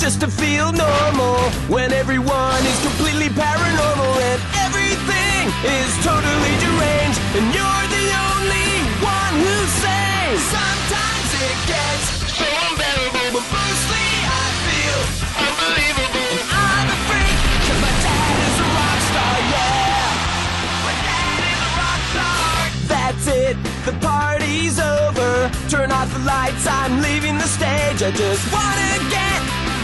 just to feel normal when everyone is completely paranormal and everything is totally deranged and you're the only one who's sane. Sometimes it gets so unbearable, but mostly I feel unbelievable. And I'm a freak, 'cause my dad is a rock star, yeah. My dad is a rock star. That's it, the party's over. Turn off the lights, I'm leaving the stage. I just wanna get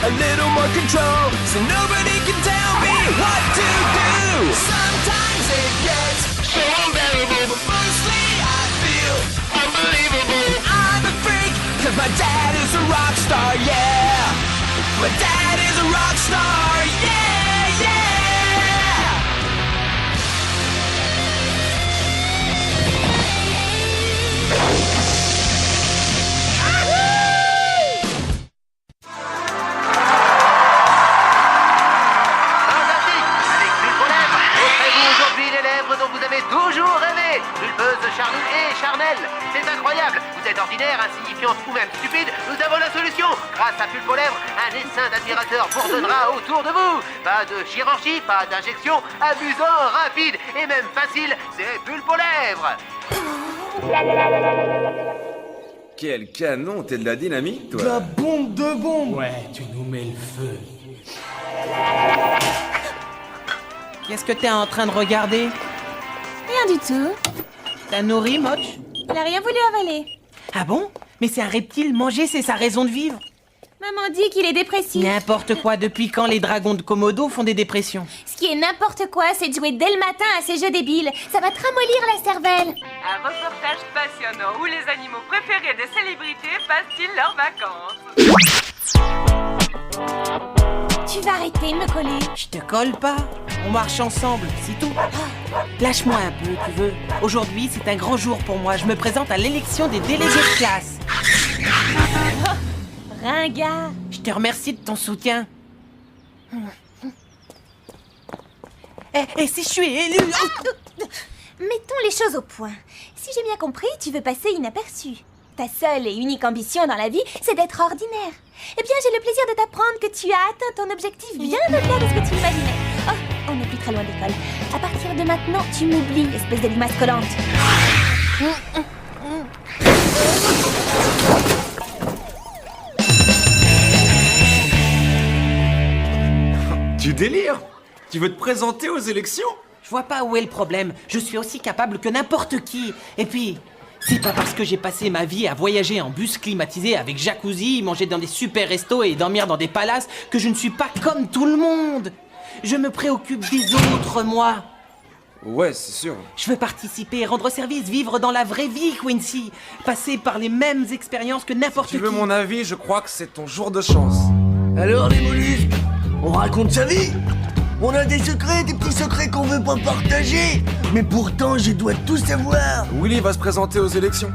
a little more control so nobody can tell me what to do. Sometimes it gets so unbearable, but mostly I feel unbelievable. I'm a freak, 'cause my dad is a rock star, yeah. My dad is a rock star, yeah, yeah. Toujours rêvé, pulpeuse, charnue et charnelle. C'est incroyable, vous êtes ordinaire, insignifiante ou même stupide, nous avons la solution. Grâce à Pulpe aux lèvres, un essaim d'admirateurs bourdonnera autour de vous. Pas de chirurgie, pas d'injection, amusant, rapide et même facile, c'est Pulpe aux lèvres. Quel canon, t'es de la dynamite, toi. La bombe de bombe. Ouais, tu nous mets le feu. Qu'est-ce que t'es en train de regarder? Rien du tout. T'as nourri, Moch? Il a rien voulu avaler. Ah bon? Mais c'est un reptile, manger c'est sa raison de vivre. Maman dit qu'il est dépressif. N'importe quoi, depuis quand les dragons de Komodo font des dépressions? Ce qui est n'importe quoi, c'est de jouer dès le matin à ces jeux débiles. Ça va te ramollir la cervelle. Un reportage passionnant où les animaux préférés des célébrités passent-ils leurs vacances. Tu vas arrêter de me coller. Je te colle pas. On marche ensemble, c'est tout. Lâche-moi un peu, tu veux. Aujourd'hui, c'est un grand jour pour moi. Je me présente à l'élection des délégués de classe. Ringard. Je te remercie de ton soutien. Et si je suis élu... Mettons les choses au point. Si j'ai bien compris, tu veux passer inaperçu. Ta seule et unique ambition dans la vie, c'est d'être ordinaire. Eh bien, j'ai le plaisir de t'apprendre que tu as atteint ton objectif bien au-delà de ce que tu imaginais. Oh, on n'est plus très loin de l'école. À partir de maintenant, tu m'oublies, espèce de limace collante. Tu délires? Tu veux te présenter aux élections? Je vois pas où est le problème. Je suis aussi capable que n'importe qui. Et puis, c'est pas parce que j'ai passé ma vie à voyager en bus climatisé avec jacuzzi, manger dans des super restos et dormir dans des palaces que je ne suis pas comme tout le monde. Je me préoccupe des autres, moi. Ouais, c'est sûr. Je veux participer, rendre service, vivre dans la vraie vie, Quincy. Passer par les mêmes expériences que n'importe qui. Tu veux mon avis? Je crois que c'est ton jour de chance. Alors les mollusques, on raconte sa vie. On a des secrets, des petits secrets qu'on veut pas partager. Mais pourtant, je dois tout savoir. Willy va se présenter aux élections.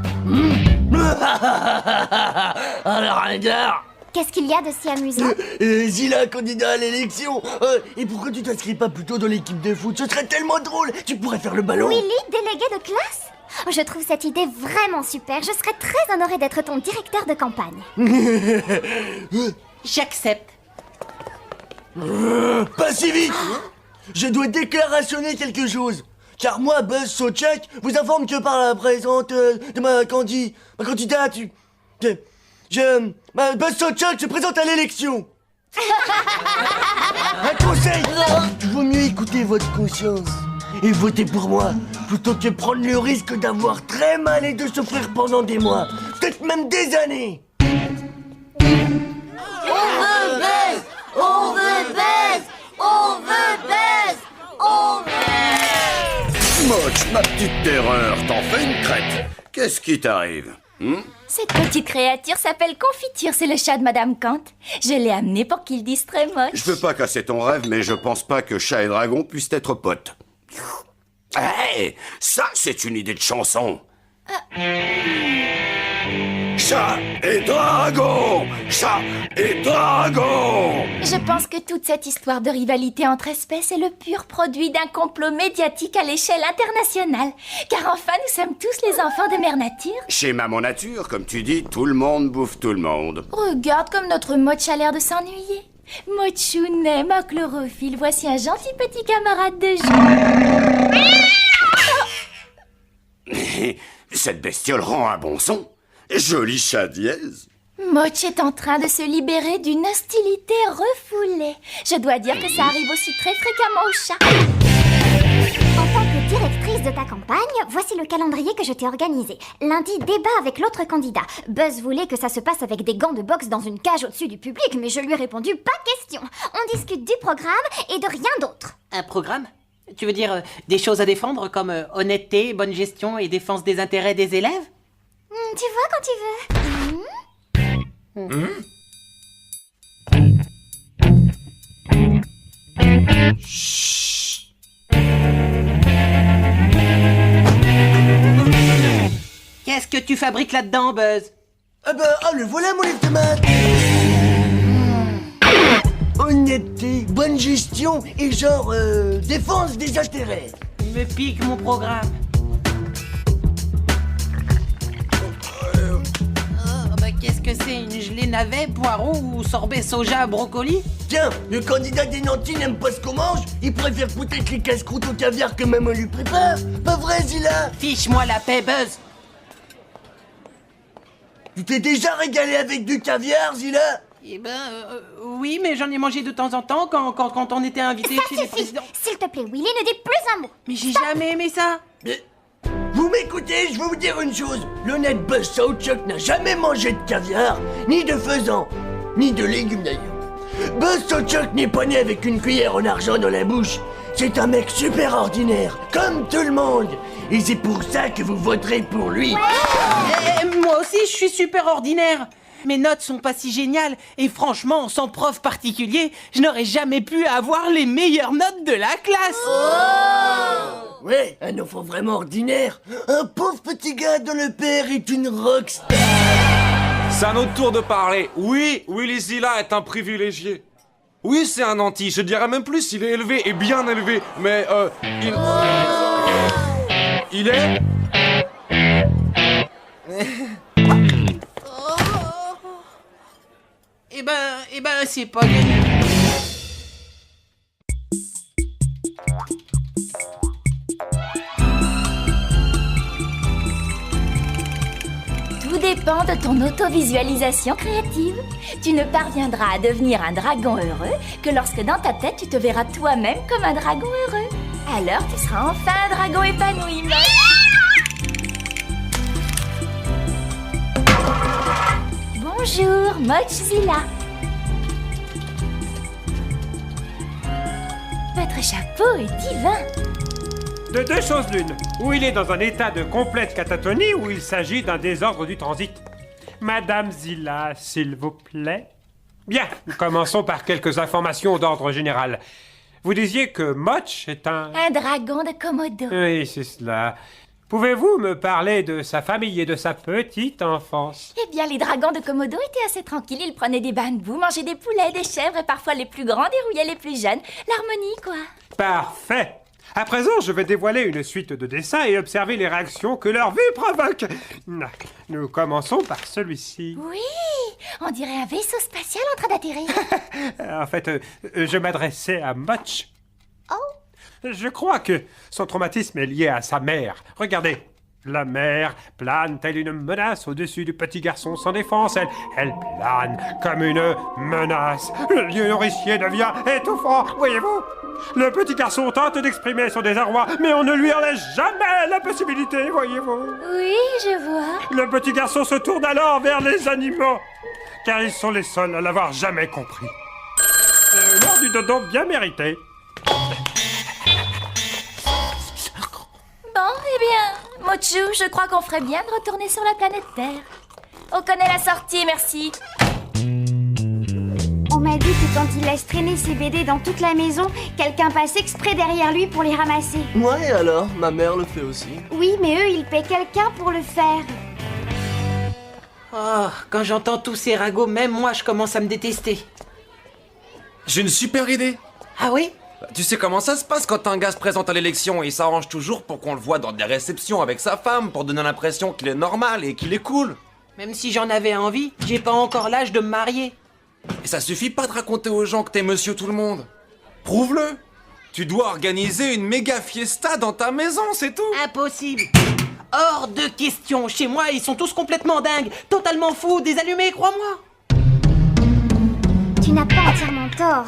Alors, ringard. Qu'est-ce qu'il y a de si amusant? Zilla, candidat à l'élection. Et pourquoi tu t'inscris pas plutôt dans l'équipe de foot? Ce serait tellement drôle. Tu pourrais faire le ballon. Willy, délégué de classe? Oh, je trouve cette idée vraiment super. Je serais très honorée d'être ton directeur de campagne. J'accepte. Pas si vite. Je dois déclarationner quelque chose. Car moi, Buzz Sochak, vous informe que par la présence de ma candidate, Buzz Sochak se présente à l'élection. Un conseil, il vaut mieux écouter votre conscience et voter pour moi plutôt que prendre le risque d'avoir très mal et de souffrir pendant des mois, peut-être même des années. On veut Buzz! On veut Buzz! On veut Buzz! On veut... Moch, ma petite terreur, t'en fais une crête. Qu'est-ce qui t'arrive? Cette petite créature s'appelle Confiture, c'est le chat de Madame Kant. Je l'ai amené pour qu'il dise très moche. Je veux pas casser ton rêve, mais je pense pas que chat et dragon puissent être potes. Hey, ça, c'est une idée de chanson. Chat et dragon! Chat et dragon! Je pense que toute cette histoire de rivalité entre espèces est le pur produit d'un complot médiatique à l'échelle internationale. Car enfin, nous sommes tous les enfants de Mère Nature. Chez Maman Nature, comme tu dis, tout le monde bouffe tout le monde. Regarde comme notre Moch a l'air de s'ennuyer. Mochounet, ma chlorophylle, voici un gentil petit camarade de jeu. Cette bestiole rend un bon son. Joli chat dièse. Moch est en train de se libérer d'une hostilité refoulée. Je dois dire que ça arrive aussi très fréquemment aux chats. En tant que directrice de ta campagne, voici le calendrier que je t'ai organisé. Lundi, débat avec l'autre candidat. Buzz voulait que ça se passe avec des gants de boxe dans une cage au-dessus du public, mais je lui ai répondu pas question. On discute du programme et de rien d'autre. Un programme? Tu veux dire des choses à défendre comme honnêteté, bonne gestion et défense des intérêts des élèves? Tu vois quand tu veux. Qu'est-ce que tu fabriques là-dedans, Buzz? Le voilà mon livre de maths. Honnêteté, bonne gestion et genre défense des intérêts. Il me pique mon programme. Qu'est-ce que c'est? Une gelée navet, poireau ou sorbet soja, brocoli? Tiens, le candidat des nantis n'aime pas ce qu'on mange. Il préfère peut-être les casse-croûtes au caviar que maman lui prépare. Pas vrai, Zilla? Fiche-moi la paix, Buzz. Tu t'es déjà régalé avec du caviar, Zilla? Eh ben, oui, mais j'en ai mangé de temps en temps quand on était invité Ça chez les suffit. présidents. S'il te plaît, Willy, ne dis plus un mot. Mais j'ai jamais aimé ça. Mais vous m'écoutez, je vais vous dire une chose. L'honnête Buzz Southchuck n'a jamais mangé de caviar, ni de faisan, ni de légumes d'ailleurs. Buzz Southchuck n'est pas né avec une cuillère en argent dans la bouche. C'est un mec super ordinaire, comme tout le monde. Et c'est pour ça que vous voterez pour lui. Moi aussi, je suis super ordinaire. Mes notes sont pas si géniales et franchement, sans prof particulier, je n'aurais jamais pu avoir les meilleures notes de la classe. Ouais, un enfant vraiment ordinaire. Un pauvre petit gars dont le père est une rockstar. C'est à notre tour de parler. Oui, Willy Zilla est un privilégié. Oui, c'est un nanti. Je dirais même plus, il est élevé et bien élevé. Mais, il est... Eh ben, c'est pas gagné. Tout dépend de ton autovisualisation créative. Tu ne parviendras à devenir un dragon heureux que lorsque dans ta tête tu te verras toi-même comme un dragon heureux. Alors tu seras enfin un dragon épanoui. Bonjour, Mochzilla. Votre chapeau est divin. De deux choses l'une, ou il est dans un état de complète catatonie, ou il s'agit d'un désordre du transit. Madame Zilla, s'il vous plaît. Bien, commençons par quelques informations d'ordre général. Vous disiez que Moch est un dragon de Komodo. Oui, c'est cela. Pouvez-vous me parler de sa famille et de sa petite enfance? Eh bien, les dragons de Komodo étaient assez tranquilles. Ils prenaient des bains de boue, mangeaient des poulets, des chèvres et parfois les plus grands dérouillaient les plus jeunes. L'harmonie, quoi. Parfait. À présent, je vais dévoiler une suite de dessins et observer les réactions que leur vue provoque. Nous commençons par celui-ci. Oui, on dirait un vaisseau spatial en train d'atterrir. En fait, je m'adressais à Moch. Oh. Je crois que son traumatisme est lié à sa mère. Regardez. La mère plane telle une menace au-dessus du petit garçon sans défense. Elle plane comme une menace. Le lieu nourricier devient étouffant, voyez-vous? Le petit garçon tente d'exprimer son désarroi, mais on ne lui en laisse jamais la possibilité, voyez-vous? Oui, je vois. Le petit garçon se tourne alors vers les animaux, car ils sont les seuls à l'avoir jamais compris. L'heure du dodo bien mérité. Bon, eh bien, Mochou, je crois qu'on ferait bien de retourner sur la planète Terre. On connaît la sortie, merci. On m'a dit que quand il laisse traîner ses BD dans toute la maison, quelqu'un passe exprès derrière lui pour les ramasser. Ouais, alors, ma mère le fait aussi. Oui, mais eux, ils paient quelqu'un pour le faire. Oh, quand j'entends tous ces ragots, même moi, je commence à me détester. J'ai une super idée. Ah oui? Tu sais comment ça se passe quand un gars se présente à l'élection et il s'arrange toujours pour qu'on le voie dans des réceptions avec sa femme pour donner l'impression qu'il est normal et qu'il est cool. Même si j'en avais envie, j'ai pas encore l'âge de me marier. Et ça suffit pas de raconter aux gens que t'es monsieur tout le monde. Prouve-le. Tu dois organiser une méga fiesta dans ta maison, c'est tout. Impossible. Hors de question. Chez moi, ils sont tous complètement dingues, totalement fous, désallumés, crois-moi. Tu n'as pas entièrement tort,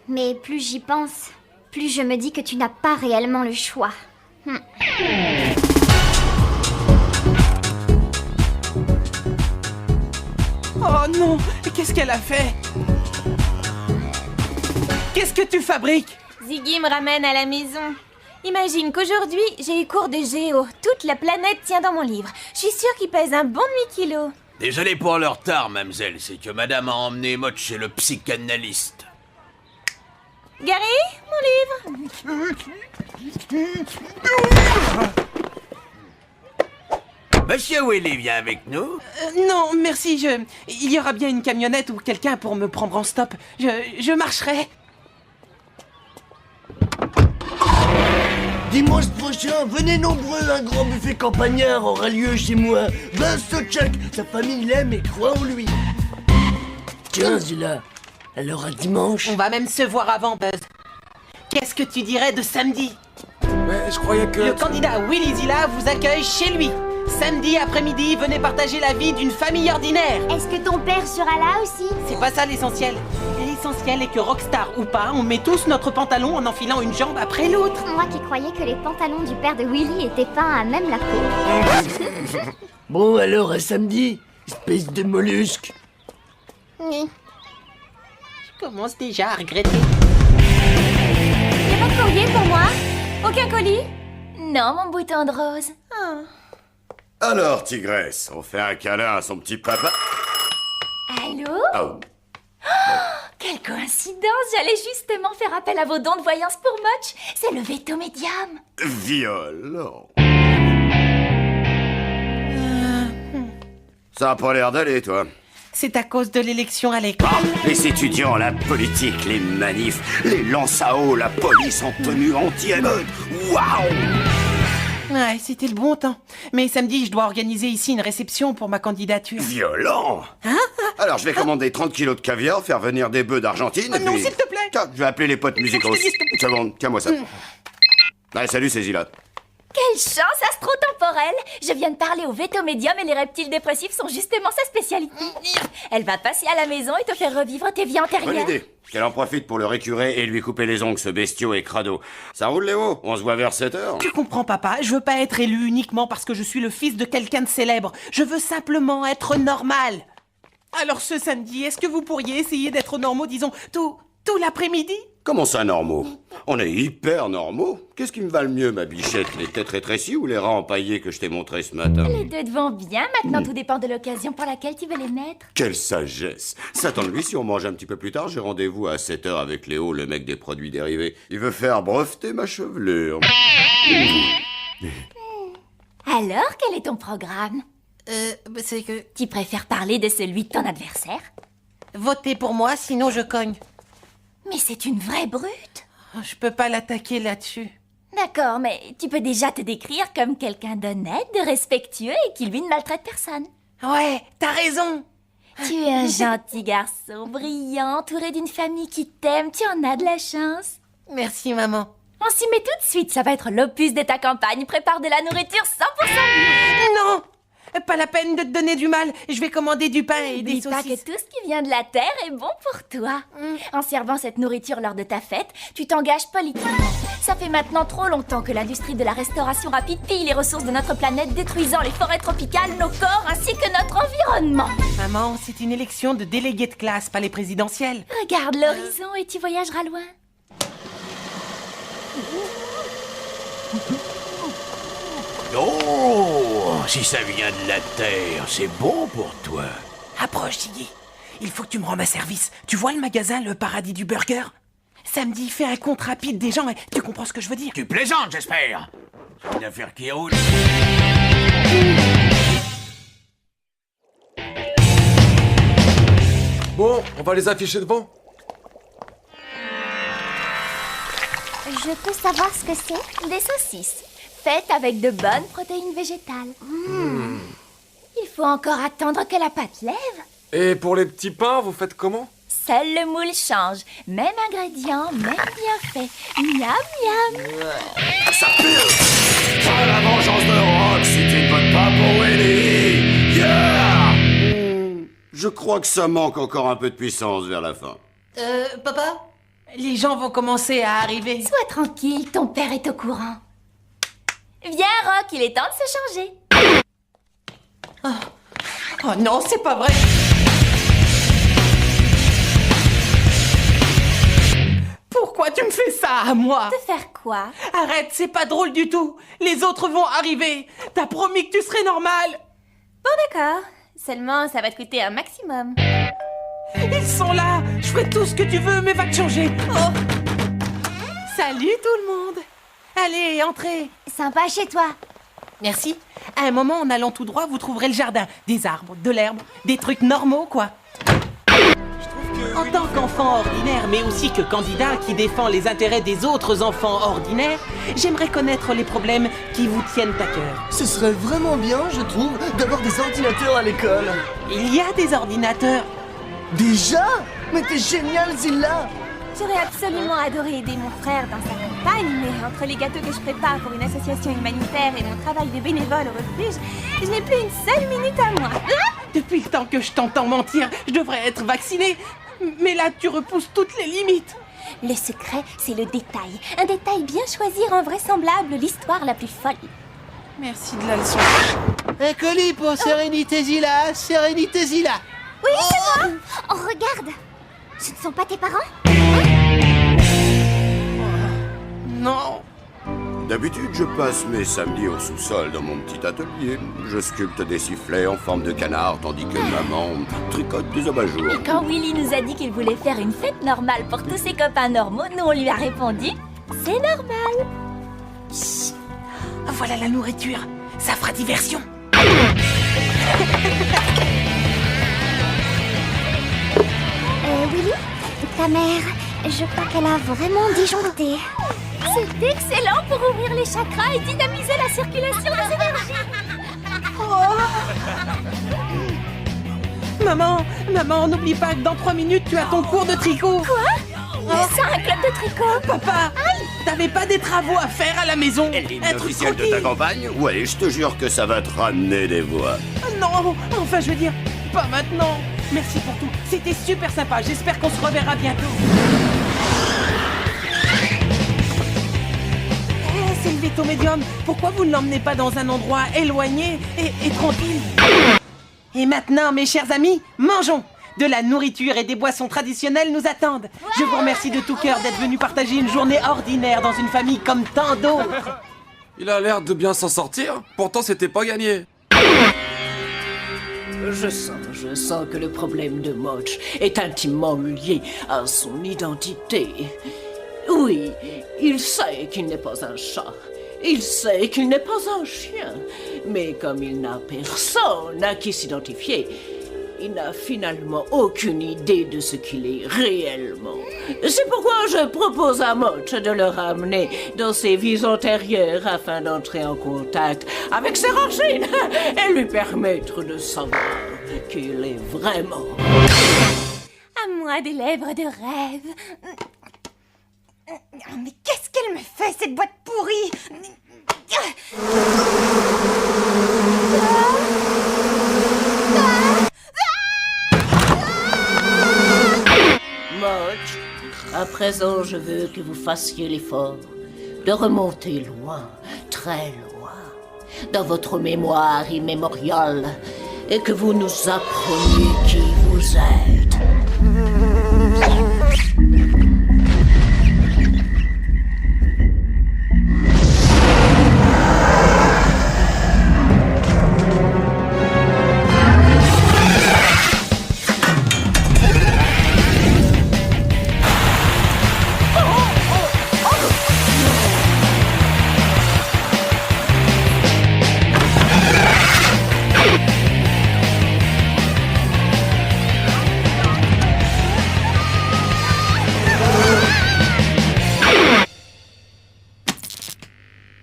mais plus j'y pense, plus je me dis que tu n'as pas réellement le choix. Oh non, qu'est-ce qu'elle a fait? Qu'est-ce que tu fabriques? Ziggy me ramène à la maison. Imagine qu'aujourd'hui, j'ai eu cours de géo. Toute la planète tient dans mon livre. Je suis sûre qu'il pèse un bon demi-kilo. Désolé pour le retard, mademoiselle, c'est que madame a emmené Mott chez le psychanalyste. Gary, mon livre. Monsieur Willy vient avec nous? Non, merci, il y aura bien une camionnette ou quelqu'un pour me prendre en stop. Je marcherai. Dimanche prochain, venez nombreux, un grand buffet campagnard aura lieu chez moi. Buzz Sochak, sa famille l'aime et croit en lui. Tiens, Zilla, alors à dimanche. On va même se voir avant, Buzz. Qu'est-ce que tu dirais de samedi? Ouais, je croyais que... Le candidat Willy Zilla vous accueille chez lui. Samedi après-midi, venez partager la vie d'une famille ordinaire. Est-ce que ton père sera là aussi? C'est pas ça l'essentiel. L'essentiel est que rockstar ou pas, on met tous notre pantalon en enfilant une jambe après l'autre. Moi qui croyais que les pantalons du père de Willy étaient peints à même la peau. Bon, alors à samedi, espèce de mollusque. Oui. Je commence déjà à regretter. Y'a pas de courrier pour moi? Aucun colis? Non, mon bouton de rose. Oh. Alors, tigresse, on fait un câlin à son petit papa. Allô? Oh. Quelle coïncidence! J'allais justement faire appel à vos dons de voyance pour Motch. C'est le veto médium. Violent. Ça a pas l'air d'aller, toi. C'est à cause de l'élection à l'école. Les étudiants, la politique, les manifs, les lances à eau, la police en tenue anti-émeute. Waouh! Ouais, c'était le bon temps. Mais samedi, je dois organiser ici une réception pour ma candidature. Violent! Alors, je vais commander 30 kilos de caviar, faire venir des bœufs d'Argentine. Non, s'il te plaît! Tiens, je vais appeler les potes musicaux. Une seconde, tiens-moi ça. Allez, salut, c'est Zilla. Quelle chance astro-temporelle! Je viens de parler au veto médium et les reptiles dépressifs sont justement sa spécialité. Elle va passer à la maison et te faire revivre tes vies Bonne antérieures. idée. Qu'elle en profite pour le récurer et lui couper les ongles, ce bestiau et crado. Ça roule, Léo? On se voit vers 7h. Tu comprends, papa, je veux pas être élu uniquement parce que je suis le fils de quelqu'un de célèbre. Je veux simplement être normal. Alors ce samedi, est-ce que vous pourriez essayer d'être normaux, disons, tout l'après-midi? Comment ça, normaux? On est hyper normaux. Qu'est-ce qui me va le mieux, ma bichette? Les têtes rétrécies ou les rats empaillés que je t'ai montrés ce matin? Les deux te vont bien, maintenant tout dépend de l'occasion pour laquelle tu veux les mettre. Quelle sagesse! Satan de lui, si on mange un petit peu plus tard, j'ai rendez-vous à 7h avec Léo, le mec des produits dérivés. Il veut faire breveter ma chevelure. Alors, quel est ton programme? C'est que... Tu préfères parler de celui de ton adversaire? Votez pour moi, sinon je cogne. Mais c'est une vraie brute. Je peux pas l'attaquer là-dessus. D'accord, mais tu peux déjà te décrire comme quelqu'un d'honnête, de respectueux et qui, lui, ne maltraite personne. Ouais, t'as raison. Tu es un gentil garçon, brillant, entouré d'une famille qui t'aime. Tu en as de la chance. Merci, maman. On s'y met tout de suite, ça va être l'opus de ta campagne. Prépare de la nourriture 100% bio. Non! Pas la peine de te donner du mal. Je vais commander du pain et des N'oublie pas saucisses. que tout ce qui vient de la terre est bon pour toi. En servant cette nourriture lors de ta fête, tu t'engages politiquement. Ça fait maintenant trop longtemps que l'industrie de la restauration rapide pille les ressources de notre planète, détruisant les forêts tropicales, nos corps ainsi que notre environnement. Maman, c'est une élection de délégués de classe, pas les présidentielles. Regarde l'horizon et tu voyageras loin. Oh, si ça vient de la terre, c'est bon pour toi. Approche, Ziggy. Il faut que tu me rendes service. Tu vois le magasin, le paradis du burger? Samedi, fais un compte rapide des gens et tu comprends ce que je veux dire? Tu plaisantes, j'espère. C'est une affaire qui roule. Bon, on va les afficher devant. Je peux savoir ce que c'est? Des saucisses, faites avec de bonnes protéines végétales. Il faut encore attendre que la pâte lève. Et pour les petits pains, vous faites comment? seul le moule change. Même ingrédient, même bienfait. Miam, miam. Ça pue. Pas la vengeance de Rock si tu ne votes pas pour Willy. Yeah. Je crois que ça manque encore un peu de puissance vers la fin. Papa? Les gens vont commencer à arriver. Sois tranquille, ton père est au courant. Viens, Rock, il est temps de se changer. Oh non, c'est pas vrai. Pourquoi tu me fais ça à moi? De faire quoi? Arrête, c'est pas drôle du tout. Les autres vont arriver. T'as promis que tu serais normal. Bon, d'accord. Seulement, ça va te coûter un maximum. Ils sont là. Je ferai tout ce que tu veux, mais va te changer. Oh. Salut tout le monde. Allez, entrez. Sympa chez toi. Merci. À un moment, en allant tout droit, vous trouverez le jardin. Des arbres, de l'herbe, des trucs normaux, quoi. En tant qu'enfant ordinaire, mais aussi que candidat qui défend les intérêts des autres enfants ordinaires, j'aimerais connaître les problèmes qui vous tiennent à cœur. Ce serait vraiment bien, je trouve, d'avoir des ordinateurs à l'école. Il y a des ordinateurs. Déjà? Mais t'es génial, Zilla! J'aurais absolument adoré aider mon frère dans sa campagne, mais entre les gâteaux que je prépare pour une association humanitaire et mon travail de bénévole au refuge, je n'ai plus une seule minute à moi. Depuis le temps que je t'entends mentir, je devrais être vaccinée. Mais là, tu repousses toutes les limites. Le secret, c'est le détail. Un détail bien choisi rend vraisemblable l'histoire la plus folle. Merci de la leçon. Un colis pour Sérénité Zilla, Sérénité Zilla. Oui, c'est moi. Oh, regarde. Ce ne sont pas tes parents? Non. D'habitude, je passe mes samedis au sous-sol dans mon petit atelier. Je sculpte des sifflets en forme de canard, tandis que maman tricote des abat-jours. Et quand Willy nous a dit qu'il voulait faire une fête normale pour tous ses copains normaux, nous on lui a répondu « C'est normal !» Chut. Voilà la nourriture. Ça fera diversion. Willy, ta mère, je crois qu'elle a vraiment disjoncté. C'est excellent pour ouvrir les chakras et dynamiser la circulation des énergies. Maman, n'oublie pas que dans 3 minutes, tu as ton cours de tricot. Quoi? C'est un club de tricot? Papa, t'avais pas des travaux à faire à la maison? Et l'hymne officiel de ta campagne? Ouais, je te jure que ça va te ramener des voix. Non, enfin, je veux dire, pas maintenant. Merci pour tout. C'était super sympa. J'espère qu'on se reverra bientôt. C'est le veto médium. Pourquoi vous ne l'emmenez pas dans un endroit éloigné et tranquille? Et maintenant, mes chers amis, mangeons. De la nourriture et des boissons traditionnelles nous attendent. Je vous remercie de tout cœur d'être venu partager une journée ordinaire dans une famille comme tant d'autres. Il a l'air de bien s'en sortir. Pourtant, c'était pas gagné. Je sens que le problème de Motch est intimement lié à son identité. Oui, il sait qu'il n'est pas un chat. Il sait qu'il n'est pas un chien. Mais comme il n'a personne à qui s'identifier, il n'a finalement aucune idée de ce qu'il est réellement. C'est pourquoi je propose à Motch de le ramener dans ses vies antérieures afin d'entrer en contact avec ses racines et lui permettre de savoir qu'il est vraiment. À moi des lèvres de rêve. Mais qu'est-ce qu'elle me fait, cette boîte pourrie? Motch, à présent je veux que vous fassiez l'effort de remonter loin, très loin, dans votre mémoire immémoriale, et que vous nous appreniez qui vous êtes.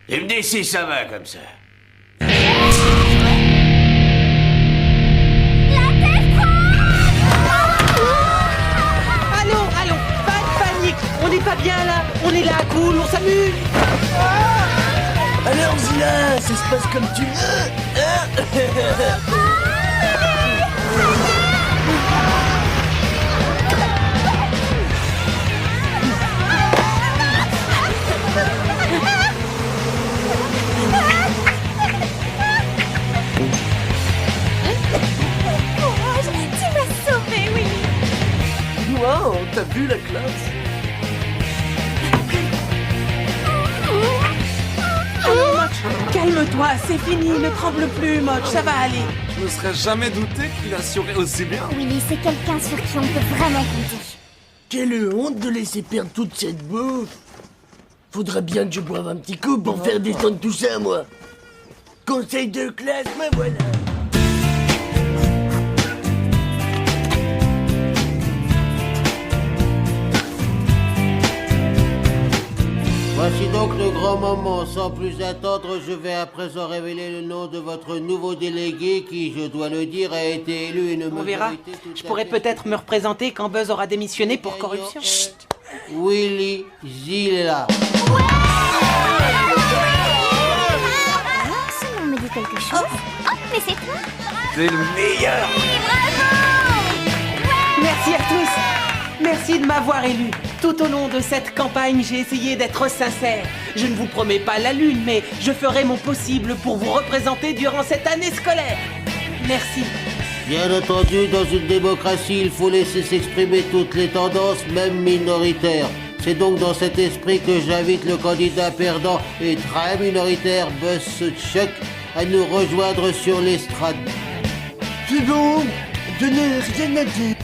Et me dis si ça va comme ça. cool, on s'amuse. Alors Zilla, ça se passe comme tu veux, hein? Courage, tu m'as sauvé, Willy. Wow, t'as vu la classe? Calme-toi, c'est fini, ne tremble plus, Motch, ça va aller. Je me serais jamais douté qu'il assurait aussi bien. Willy, c'est quelqu'un sur qui on peut vraiment compter. Quelle honte de laisser perdre toute cette bouffe. Faudra bien que je boive un petit coup pour faire descendre tout ça, moi. Conseil de classe, me voilà. Voici donc le grand moment. Sans plus attendre, je vais à présent révéler le nom de votre nouveau délégué qui, je dois le dire, a été élu une On verra. Je pourrais peut-être me représenter quand Buzz aura démissionné pour corruption. Chut. Willy Zilla. Ce nom me dit quelque chose. Oh, mais c'est toi. C'est le meilleur. Merci à tous. Merci de m'avoir élu. Tout au long de cette campagne, j'ai essayé d'être sincère. Je ne vous promets pas la lune, mais je ferai mon possible pour vous représenter durant cette année scolaire. Merci. Bien entendu, dans une démocratie, il faut laisser s'exprimer toutes les tendances, même minoritaires. C'est donc dans cet esprit que j'invite le candidat perdant et très minoritaire BuzzSuckChuck à nous rejoindre sur l'estrade. C'est bon, je n'ai rien à dire.